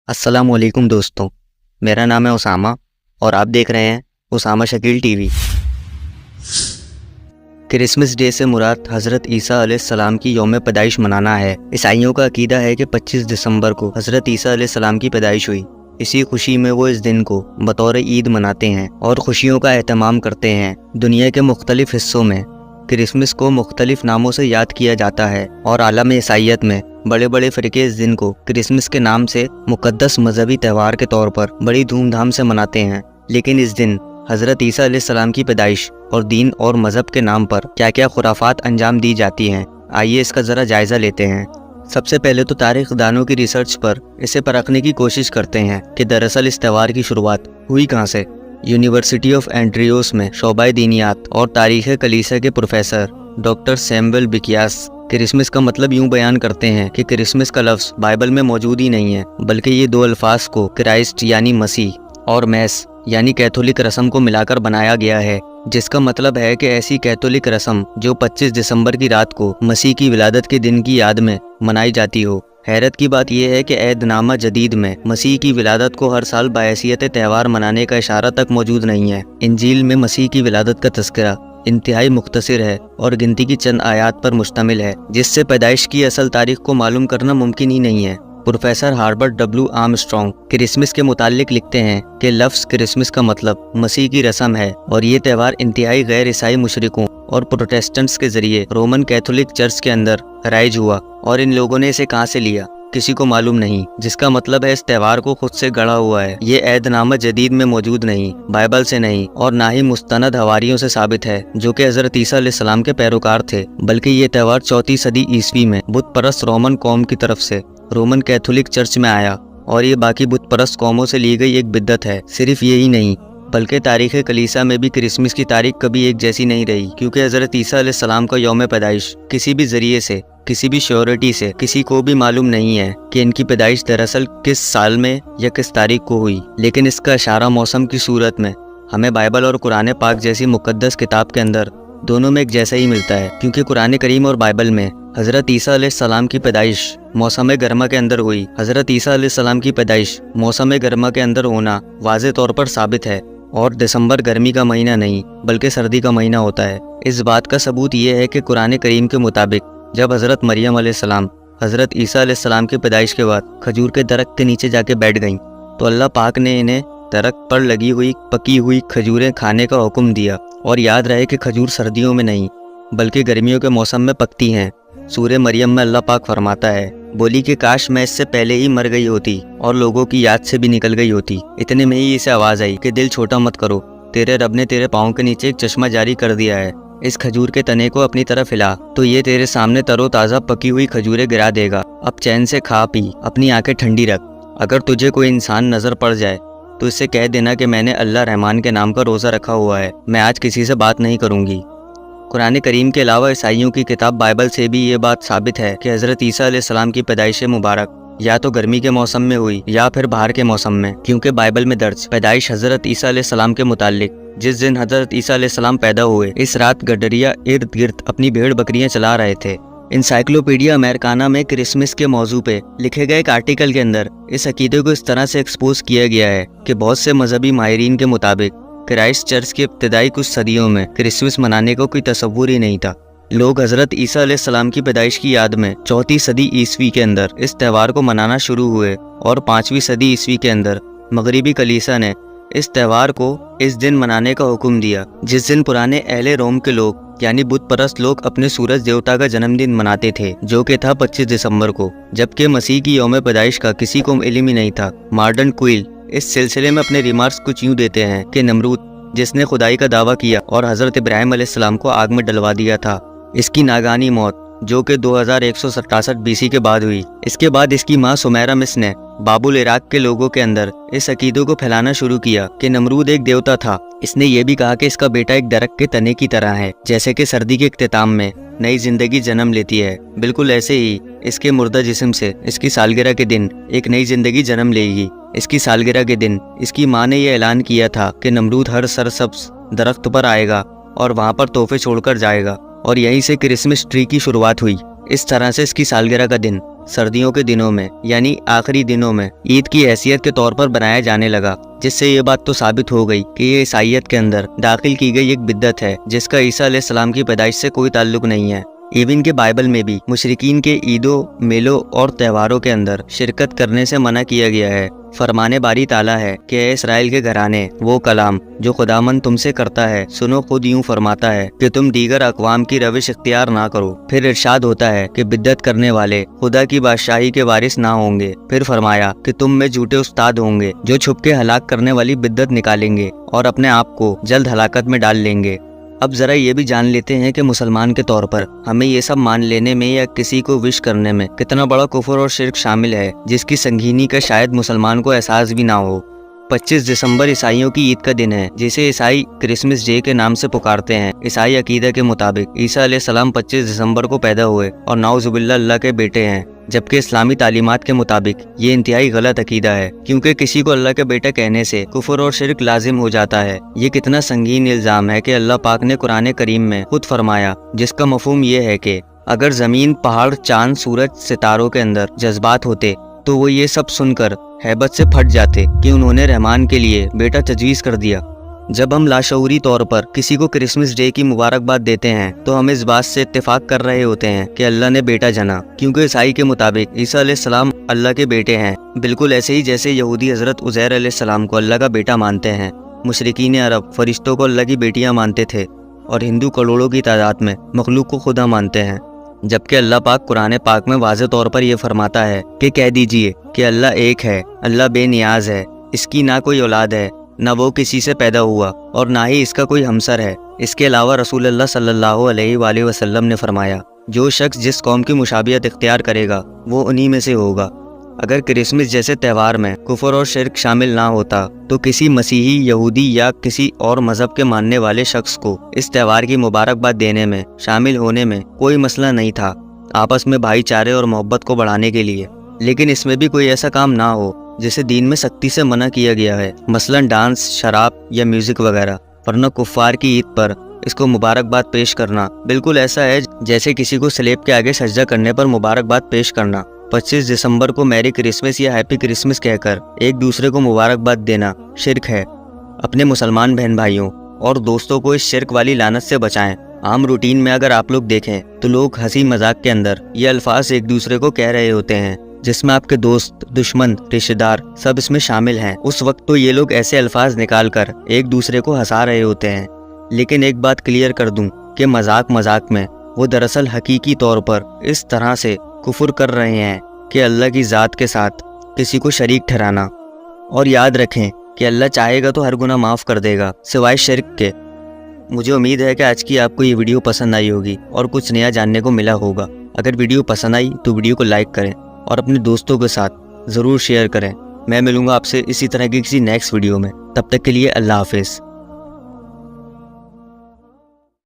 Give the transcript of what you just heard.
अस्सलाम वालेकुम दोस्तों, मेरा नाम है उसामा और आप देख रहे हैं Usama Shakeel TV. Christmas day से मुराद हज़रत ईसा अलैहिस्सलाम की यौम पैदाइश मनाना है। ईसाइयों का अकीदा है कि 25 दिसंबर को हज़रत ईसा अलैहिस्सलाम की पैदाइश हुई। इसी खुशी में वो इस दिन को बतौर ईद मनाते हैं और खुशियों का एहतमाम करते हैं। दुनिया के मुख्तलिफ हिस्सों में क्रिसमस को मुख्तलिफ नामों से याद किया जाता है और आलम ईसाइयत में बड़े बड़े फ़िरके इस दिन को क्रिसमस के नाम से मुक़द्दस मजहबी त्यौहार के तौर पर बड़ी धूमधाम से मनाते हैं। लेकिन इस दिन हज़रत ईसा अलैहिस्सलाम की पैदाइश और दीन और मज़हब के नाम पर क्या क्या खुराफात अंजाम दी जाती हैं, आइए इसका ज़रा जायज़ा लेते हैं। सबसे पहले तो तारीख़ दानों की रिसर्च पर इसे परखने की कोशिश करते हैं कि दरअसल इस त्यौहार की शुरुआत हुई कहाँ से। यूनिवर्सिटी ऑफ एंड्रियोस में शोबाए दीनियात और तारीख़ कलीसिया के प्रोफेसर डॉक्टर सैमुअल बिकियास क्रिसमस का मतलब यूं बयान करते हैं कि क्रिसमस का लफ्ज़ बाइबल में मौजूद ही नहीं है, बल्कि ये दो अल्फाज को क्राइस्ट यानी मसीह और मैस यानी कैथोलिक रस्म को मिलाकर बनाया गया है, जिसका मतलब है कि ऐसी कैथोलिक रस्म जो 25 दिसंबर की रात को मसीह की विलादत के दिन की याद में मनाई जाती हो। हैरत की बात यह है कि ऐहदनामा जदीद में मसीह की विलादत को हर साल बायसियत त्यौहार मनाने का इशारा तक मौजूद नहीं है। इंजील में मसीह की विलादत का तज़किरा इंतहाई मुख्तसर है और गिनती की चंद आयात पर मुश्तमिल है, जिससे पैदाइश की असल तारीख को मालूम करना मुमकिन ही नहीं है। प्रोफेसर हार्बर्ट डब्ल्यू आर्मस्ट्रॉन्ग क्रिसमस के मुतालिक लिखते हैं कि लफ्ज़ क्रिसमस का मतलब मसीह की रस्म है और ये त्यौहार इंतहाई गैर ईसाई मुशरिकों और प्रोटेस्टेंट्स के जरिए रोमन कैथोलिक चर्च के अंदर राइज हुआ और इन लोगों ने इसे कहाँ से लिया किसी को मालूम नहीं, जिसका मतलब है इस त्यौहार को खुद से गढ़ा हुआ है। ये ऐहदनामा जदीद में मौजूद नहीं, बाइबल से नहीं और ना ही मुस्तनद हवारियों से साबित है जो कि हज़रत ईसा अलैहिस्सलाम के पैरोकार थे, बल्कि ये त्यौहार 4वीं सदी ईस्वी में बुत परस्त रोमन कौम की तरफ से रोमन कैथोलिक चर्च में आया और ये बाकी बुत परस्त कौमों से ली गई एक बिद्दत है। सिर्फ यही नहीं बल्कि तारीख़ कलीसिया में भी क्रिसमस की तारीख कभी एक जैसी नहीं रही, क्योंकि हज़रत ईसा अलैहिस्सलाम का यौम पैदाइश किसी भी ज़रिए से किसी भी श्योरिटी से किसी को भी मालूम नहीं है कि इनकी पैदाइश दरअसल किस साल में या किस तारीख को हुई। लेकिन इसका इशारा मौसम की सूरत में हमें बाइबल और कुरान पाक जैसी मुक़द्दस किताब के अंदर दोनों में एक जैसा ही मिलता है, क्योंकि कुरान करीम और बाइबल में हज़रत ईसा अलैहिस्सलाम की पैदाइश मौसम गर्मा के अंदर हुई। हज़रत ईसा अलैहिस्सलाम की पैदाइश मौसम गर्मा के अंदर होना वाज़े तौर पर साबित है और दिसंबर गर्मी का महीना नहीं बल्कि सर्दी का महीना होता है। इस बात का सबूत ये है कि कुरान करीम के मुताबिक जब हज़रत मरियम अलैहिस्सलाम हज़रत ईसा अलैहिस्सलाम की पैदाइश के बाद खजूर के दरख्त के नीचे जाके बैठ गईं, तो अल्लाह पाक ने इन्हें दरख्त पर लगी हुई पकी हुई खजूरें खाने का हुक्म दिया। और याद रहे कि खजूर सर्दियों में नहीं बल्कि गर्मियों के मौसम में पकती हैं। सूरह मरियम में अल्लाह पाक फरमाता है, बोली कि काश मैं इससे पहले ही मर गई होती और लोगों की याद से भी निकल गई होती। इतने में ही इसे आवाज़ आई कि दिल छोटा मत करो, तेरे रब ने तेरे पाँव के नीचे एक चश्मा जारी कर दिया है। इस खजूर के तने को अपनी तरफ हिला तो ये तेरे सामने तरोताज़ा पकी हुई खजूरें गिरा देगा। अब चैन से खा पी, अपनी आंखें ठंडी रख। अगर तुझे कोई इंसान नज़र पड़ जाए तो इससे कह देना कि मैंने अल्लाह रहमान के नाम का रोज़ा रखा हुआ है, मैं आज किसी से बात नहीं करूँगी। कुरान करीम के अलावा ईसाइयों की किताब बाइबल से भी ये बात साबित है कि हज़रत ईसा अलैहिस्सलाम की पैदाइश मुबारक या तो गर्मी के मौसम में हुई या फिर बाहर के मौसम में, क्योंकि बाइबल में दर्ज पैदाइश हज़रत ईसा अलैहिस्सलाम के मुतालिक जिस दिन हज़रत ईसा अलैहिस्सलाम पैदा हुए इस रात गडरिया इर्द गिर्द अपनी भेड़ बकरियां चला रहे थे। इंसाइक्लोपीडिया अमेरिकाना में क्रिसमस के मौजू पे लिखे गए एक आर्टिकल के अंदर इस अकीदे को इस तरह से एक्सपोज किया गया है कि बहुत से मजहबी माहिरीन के मुताबिक क्राइस्ट चर्च की इब्तिदाई कुछ सदियों में क्रिसमस मनाने को कोई तसव्वुर ही नहीं था। लोग हज़रत ईसा अलैहिस्सलाम की पैदाइश की याद में 4वीं सदी ईस्वी के अंदर इस त्यौहार को मनाना शुरू हुए और 5वीं सदी ईस्वी के अंदर मगरिबी कलीसिया ने इस त्यौहार को इस दिन मनाने का हुक्म दिया, जिस दिन पुराने अहले रोम के लोग यानी बुत परस्त लोग अपने सूरज देवता का जन्मदिन मनाते थे, जो कि था 25 दिसंबर को, जबकि मसीह की यौम पैदाइश का किसी को इल्म ही नहीं था। मॉडर्न क्विल इस सिलसिले में अपने रिमार्क्स कुछ यूँ देते हैं कि नमरूद जिसने खुदाई का दावा किया और हज़रत इब्राहिम अलैहिस्सलाम को आग में डलवा दिया था, इसकी नागानी मौत जो कि 2167 बीसी के बाद हुई। इसके बाद इसकी माँ सुमेरा मिस ने बाबुल इराक के लोगों के अंदर इस अकीदों को फैलाना शुरू किया कि नमरूद एक देवता था। इसने ये भी कहा कि इसका बेटा एक दरख्त के तने की तरह है, जैसे कि सर्दी के इख्तिताम में नई जिंदगी जन्म लेती है, बिल्कुल ऐसे ही इसके मुर्दा जिस्म से इसकी सालगिरह के दिन एक नई जिंदगी जन्म लेगी। इसकी सालगिरह के दिन इसकी माँ ने यह ऐलान किया था कि नमरूद हर सरसब्ज दरख्त पर आएगा और वहाँ पर तोहफे छोड़कर जाएगा और यहीं से क्रिसमस ट्री की शुरुआत हुई। इस तरह से इसकी सालगिरह का दिन सर्दियों के दिनों में यानी आखिरी दिनों में ईद की हैसियत के तौर पर बनाया जाने लगा, जिससे ये बात तो साबित हो गई कि ये ईसाइयत के अंदर दाखिल की गई एक बिद्दत है जिसका ईसा अलैहिस्सलाम की पैदाइश से कोई ताल्लुक नहीं है। इवन के बाइबल में भी मुशरिकीन के ईदों, मेलों और त्योहारों के अंदर शिरकत करने से मना किया गया है। फरमाने बारी ताला है कि ए इसराइल के घराने, वो कलाम जो खुदामंद तुमसे करता है सुनो, खुद यूं फरमाता है कि तुम दीगर अक़वाम की रविश इख्तियार ना करो। फिर इरशाद होता है कि बिद्दत करने वाले खुदा की बादशाही के वारिस ना होंगे। फिर फरमाया कि तुम में झूठे उस्ताद होंगे जो छुप के हलाक करने वाली बिद्दत निकालेंगे और अपने आप को जल्द हलाकत में डाल लेंगे। अब जरा ये भी जान लेते हैं कि मुसलमान के तौर पर हमें ये सब मान लेने में या किसी को विश करने में कितना बड़ा कुफर और शिर्क शामिल है, जिसकी संगीनी का शायद मुसलमान को एहसास भी ना हो। 25 दिसंबर ईसाइयों की ईद का दिन है, जिसे ईसाई क्रिसमस डे के नाम से पुकारते हैं। ईसाई अकीदा के मुताबिक ईसा अलैहिस्सलाम 25 दिसंबर को पैदा हुए और नाउजुबिल्लाह अल्लाह के बेटे हैं, जबकि इस्लामी तालीमात के मुताबिक ये इंतहाई गलत अकीदा है, क्योंकि किसी को अल्लाह के बेटा कहने से कुफर और शिर्क लाजिम हो जाता है। ये कितना संगीन इल्जाम है कि अल्लाह पाक ने कुरान करीम में खुद फरमाया, जिसका मफहूम ये है कि अगर जमीन, पहाड़, चांद, सूरज, सितारों के अंदर जज्बात होते तो वो ये सब सुनकर हैबत से फट जाते कि उन्होंने रहमान के लिए बेटा तजवीज़ कर दिया। जब हम लाशऊरी तौर पर किसी को क्रिसमस डे की मुबारकबाद देते हैं तो हम इस बात से इत्तेफाक कर रहे होते हैं कि अल्लाह ने बेटा जना, क्योंकि ईसाई के मुताबिक ईसा अलैहिस्सलाम अल्लाह के बेटे हैं, बिल्कुल ऐसे ही जैसे यहूदी हज़रत उज़ैर अलैहिस्सलाम को अल्लाह का बेटा मानते हैं। मुशरिकीन अरब फरिश्तों को अल्लाह की बेटियां मानते थे और हिंदू करोड़ों की तादाद में मखलूक को खुदा मानते हैं, जबकि अल्लाह पाक कुरान पाक में वाज़ेह तौर पर यह फरमाता है कि कह दीजिए कि अल्लाह एक है, अल्लाह बेनियाज है, इसकी ना कोई औलाद है, न वो किसी से पैदा हुआ और ना ही इसका कोई हमसर है। इसके अलावा रसूलुल्लाह सल्लल्लाहु अलैहि वसल्लम ने फरमाया, जो शख्स जिस कौम की मुशाबियत इख्तियार करेगा वो उन्हीं में से होगा। अगर क्रिसमस जैसे त्यौहार में कुफर और शिर्क शामिल ना होता तो किसी मसीही, यहूदी या किसी और मज़हब के मानने वाले शख्स को इस त्यौहार की मुबारकबाद देने में, शामिल होने में कोई मसला नहीं था, आपस में भाईचारे और मोहब्बत को बढ़ाने के लिए। लेकिन इसमें भी कोई ऐसा काम ना हो जिसे दीन में सख्ती से मना किया गया है, मसलन डांस, शराब या म्यूज़िक वगैरह, वरना कुफ्फार की ईद पर इसको मुबारकबाद पेश करना बिल्कुल ऐसा है जैसे किसी को स्लेब के आगे सजदा करने पर मुबारकबाद पेश करना। 25 दिसंबर को मैरी क्रिसमस या हैप्पी क्रिसमस कहकर एक दूसरे को मुबारकबाद देना शिर्क है। अपने मुसलमान बहन भाइयों और दोस्तों को इस शिर्क वाली लानत से बचाएं। आम रूटीन में अगर आप लोग देखें तो लोग हंसी मजाक के अंदर ये अल्फाज एक दूसरे को कह रहे होते हैं, जिसमें आपके दोस्त, दुश्मन, रिश्तेदार सब इसमें शामिल हैं। उस वक्त तो ये लोग ऐसे अल्फाज निकाल कर एक दूसरे को हंसा रहे होते हैं। लेकिन एक बात क्लियर कर दूं कि मजाक में वो दरअसल हकीकी तौर पर इस तरह से कुफर कर रहे हैं कि अल्लाह की ज़ात के साथ किसी को शरीक ठहराना। और याद रखें कि अल्लाह चाहेगा तो हर गुनाह माफ़ कर देगा सिवाय शिर्क के। मुझे उम्मीद है कि आज की आपको ये वीडियो पसंद आई होगी और कुछ नया जानने को मिला होगा। अगर वीडियो पसंद आई तो वीडियो को लाइक करें और अपने दोस्तों के साथ ज़रूर शेयर करें। मैं मिलूँगा आपसे इसी तरह की किसी नेक्स्ट वीडियो में। तब तक के लिए अल्लाह हाफिज़।